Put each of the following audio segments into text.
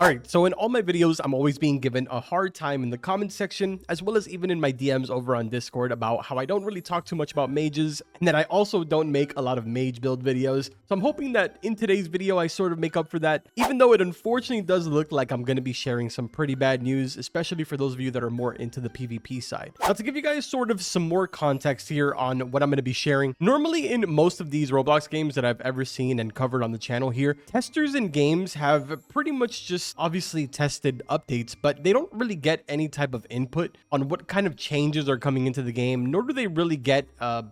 Alright, so in all my videos, I'm always being given a hard time in the comment section, as well as even in my DMs over on Discord about how I don't really talk too much about mages, and that I also don't make a lot of mage build videos. So I'm hoping that in today's video, I sort of make up for that, even though it unfortunately does look like I'm going to be sharing some pretty bad news, especially for those of you that are more into the PvP side. Now, to give you guys sort of some more context here on what I'm going to be sharing, normally in most of these Roblox games that I've ever seen and covered on the channel here, testers in games have pretty much just obviously tested updates, but they don't really get any type of input on what kind of changes are coming into the game, nor do they really get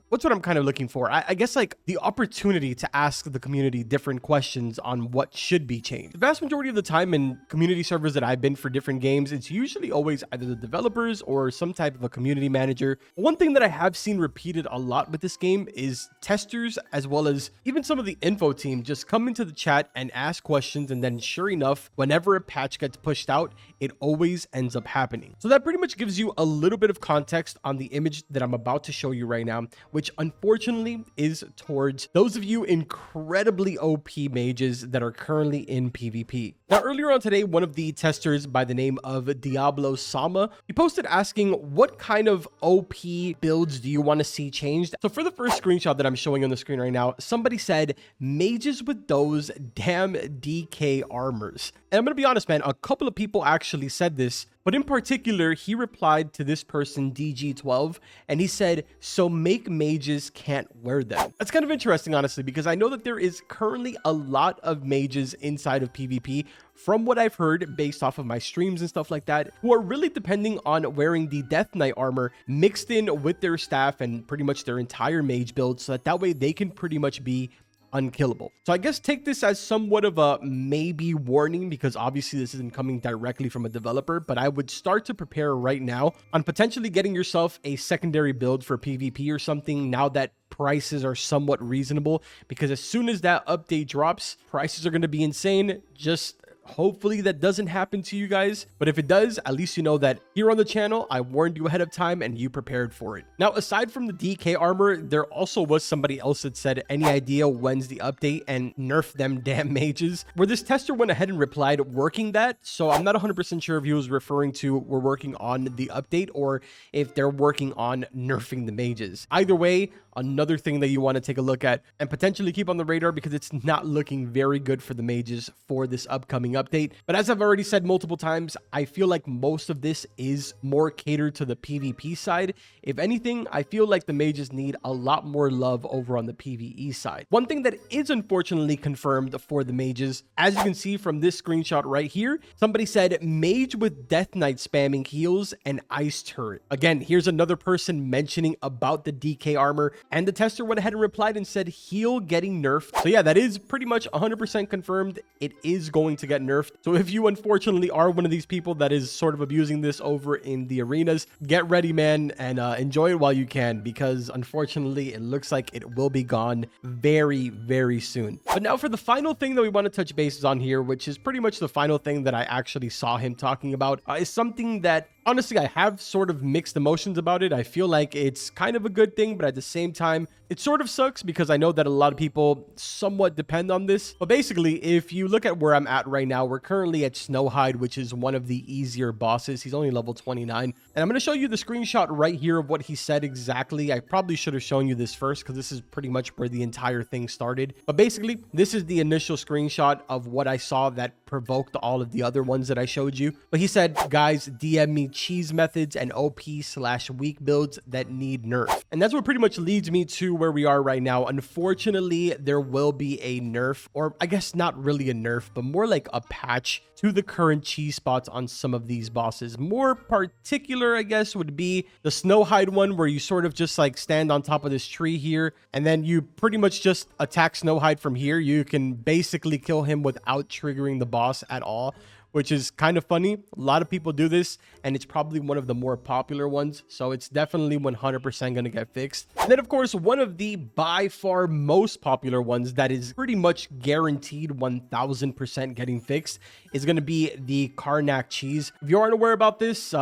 what's what I'm kind of looking for. I guess like the opportunity to ask the community different questions on what should be changed. The vast majority of the time in community servers that I've been for different games, it's usually always either the developers or some type of a community manager. One thing that I have seen repeated a lot with this game is testers, as well as even some of the info team, just come into the chat and ask questions, and then sure enough, whenever a patch gets pushed out, it always ends up happening. So that pretty much gives you a little bit of context on the image that I'm about to show you right now, which unfortunately is towards those of you incredibly OP mages that are currently in PvP. Now, earlier on today, one of the testers by the name of Diablo Sama, he posted asking what kind of OP builds do you want to see changed. So for the first screenshot that I'm showing on the screen right now, somebody said mages with those damn DK armors. And I'm gonna be honest, man, a couple of people actually said this, but in particular, he replied to this person, DG12, and he said, so make mages can't wear them. That's kind of interesting, honestly, because I know that there is currently a lot of mages inside of PvP, from what I've heard based off of my streams and stuff like that, who are really depending on wearing the Death Knight armor mixed in with their staff and pretty much their entire mage build, so that way they can pretty much be unkillable. So I guess take this as somewhat of a maybe warning, because obviously this isn't coming directly from a developer, but I would start to prepare right now on potentially getting yourself a secondary build for PvP or something now that prices are somewhat reasonable, because as soon as that update drops, prices are going to be insane. Just hopefully that doesn't happen to you guys, but if it does, at least you know that here on the channel, I warned you ahead of time and you prepared for it. Now, aside from the DK armor, there also was somebody else that said, any idea when's the update and nerf them damn mages, where this tester went ahead and replied working that. So I'm not 100% sure if he was referring to we're working on the update or if they're working on nerfing the mages. Either way, another thing that you want to take a look at and potentially keep on the radar, because it's not looking very good for the mages for this upcoming update. But as I've already said multiple times, I feel like most of this is more catered to the PvP side. If anything, I feel like the mages need a lot more love over on the PvE side. One thing that is unfortunately confirmed for the mages, as you can see from this screenshot right here, somebody said mage with Death Knight spamming heals and ice turret. Again, here's another person mentioning about the DK armor, and the tester went ahead and replied and said heal getting nerfed. So yeah, that is pretty much 100% confirmed. It is going to get nerfed. So if you unfortunately are one of these people that is sort of abusing this over in the arenas, get ready, man, and enjoy it while you can, because unfortunately it looks like it will be gone very, very soon. But now for the final thing that we want to touch bases on here, which is pretty much the final thing that I actually saw him talking about, is something that honestly, I have sort of mixed emotions about it. I feel like it's kind of a good thing, but at the same time, it sort of sucks because I know that a lot of people somewhat depend on this. But basically, if you look at where I'm at right now, we're currently at Snowhide, which is one of the easier bosses. He's only level 29. And I'm going to show you the screenshot right here of what he said exactly. I probably should have shown you this first because this is pretty much where the entire thing started. But basically, this is the initial screenshot of what I saw that provoked all of the other ones that I showed you. But he said, guys, DM me cheese methods and OP/weak builds that need nerf. And that's what pretty much leads me to where we are right now. Unfortunately, there will be a nerf, or I guess not really a nerf, but more like a patch to the current cheese spots on some of these bosses. More particular, I guess, would be the Snowhide one, where you sort of just like stand on top of this tree here, and then you pretty much just attack Snowhide from here. You can basically kill him without triggering the boss at all, which is kind of funny. A lot of people do this, and it's probably one of the more popular ones, so it's definitely 100% going to get fixed. And then, of course, one of the by far most popular ones that is pretty much guaranteed 1000% getting fixed is going to be the Carnack cheese. If you aren't aware about this,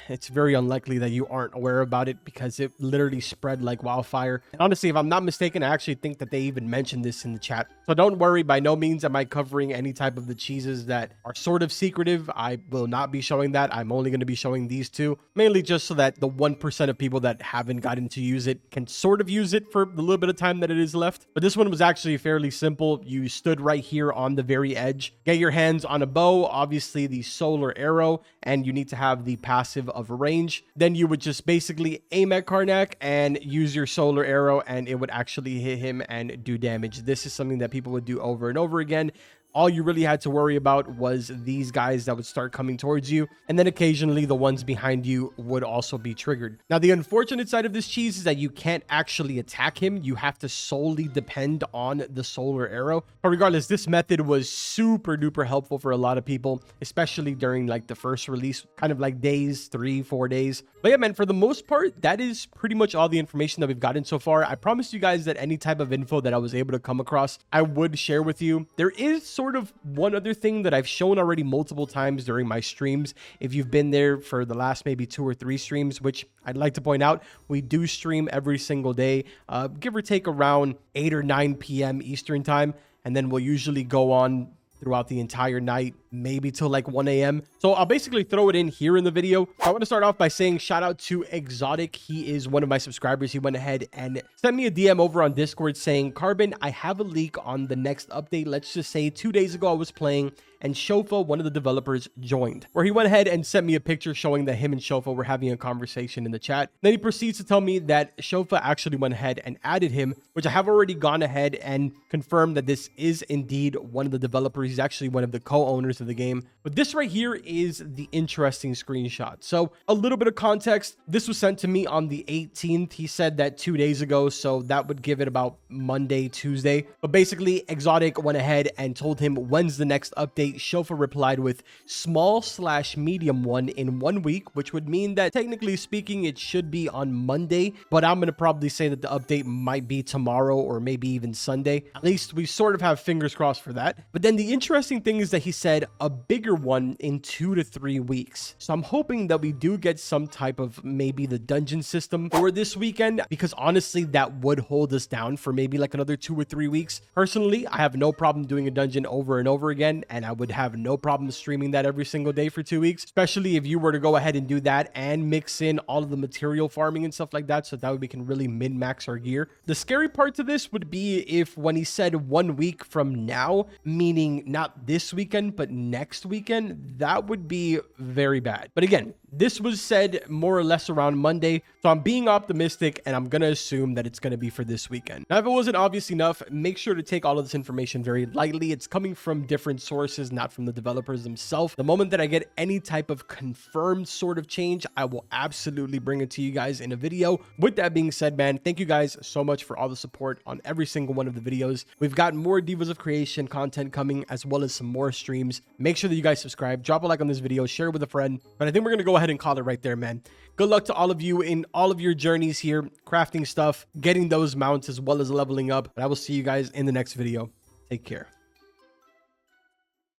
it's very unlikely that you aren't aware about it because it literally spread like wildfire. And honestly, if I'm not mistaken, I actually think that they even mentioned this in the chat. So don't worry, by no means am I covering any type of the cheeses that are sort of secretive. I will not be showing that. I'm only going to be showing these two, mainly just so that the 1% of people that haven't gotten to use it can sort of use it for the little bit of time that it is left. But this one was actually fairly simple. You stood right here on the very edge, get your hands on a bow, obviously the solar arrow, and you need to have the passive of range. Then you would just basically aim at Carnack and use your solar arrow, and it would actually hit him and do damage. This is something that people would do over and over again. All you really had to worry about was these guys that would start coming towards you, and then occasionally the ones behind you would also be triggered. Now, the unfortunate side of this cheese is that you can't actually attack him. You have to solely depend on the solar arrow. But regardless, this method was super duper helpful for a lot of people, especially during like the first release, kind of like days, 3-4 days. But yeah, man, for the most part, that is pretty much all the information that we've gotten so far. I promised you guys that any type of info that I was able to come across, I would share with you. There is sort of one other thing that I've shown already multiple times during my streams. If you've been there for the last maybe 2 or 3 streams, which I'd like to point out, we do stream every single day, give or take around 8 or 9 p.m. Eastern time. And then we'll usually go on throughout the entire night, maybe till like 1 a.m. So I'll basically throw it in here in the video. I want to start off by saying shout out to Exotic. He is one of my subscribers. He went ahead and sent me a DM over on Discord saying, Carbon, I have a leak on the next update. Let's just say 2 days ago I was playing and Shofa, one of the developers, joined, where he went ahead and sent me a picture showing that him and Shofa were having a conversation in the chat. Then he proceeds to tell me that Shofa actually went ahead and added him, which I have already gone ahead and confirmed that this is indeed one of the developers. He's actually one of the co-owners of the game. But this right here is the interesting screenshot. So a little bit of context. This was sent to me on the 18th. He said that 2 days ago, so that would give it about Monday, Tuesday. But basically, Exotic went ahead and told him, when's the next update? Shofa replied with small/medium one in 1 week, which would mean that technically speaking, it should be on Monday. But I'm going to probably say that the update might be tomorrow or maybe even Sunday. At least we sort of have fingers crossed for that. But then the interesting thing is that he said a bigger one in 2 to 3 weeks. So I'm hoping that we do get some type of maybe the dungeon system for this weekend, because honestly, that would hold us down for maybe like another 2 or 3 weeks. Personally, I have no problem doing a dungeon over and over again, and I would have no problem streaming that every single day for 2 weeks, especially if you were to go ahead and do that and mix in all of the material farming and stuff like that, so that way we can really min-max our gear. The scary part to this would be if when he said 1 week from now, meaning not this weekend, but next weekend, that would be very bad. But again, this was said more or less around Monday, so I'm being optimistic and I'm going to assume that it's going to be for this weekend. Now, if it wasn't obvious enough, make sure to take all of this information very lightly. It's coming from different sources, not from the developers themselves. The moment that I get any type of confirmed sort of change, I will absolutely bring it to you guys in a video. With that being said, man, thank you guys so much for all the support on every single one of the videos. We've got more Devas of Creation content coming, as well as some more streams. Make sure that you guys subscribe, drop a like on this video, share it with a friend. But I think we're going to go ahead and call it right there, man. Good luck to all of you in all of your journeys here, crafting stuff, getting those mounts, as well as leveling up. But I will see you guys in the next video. Take care.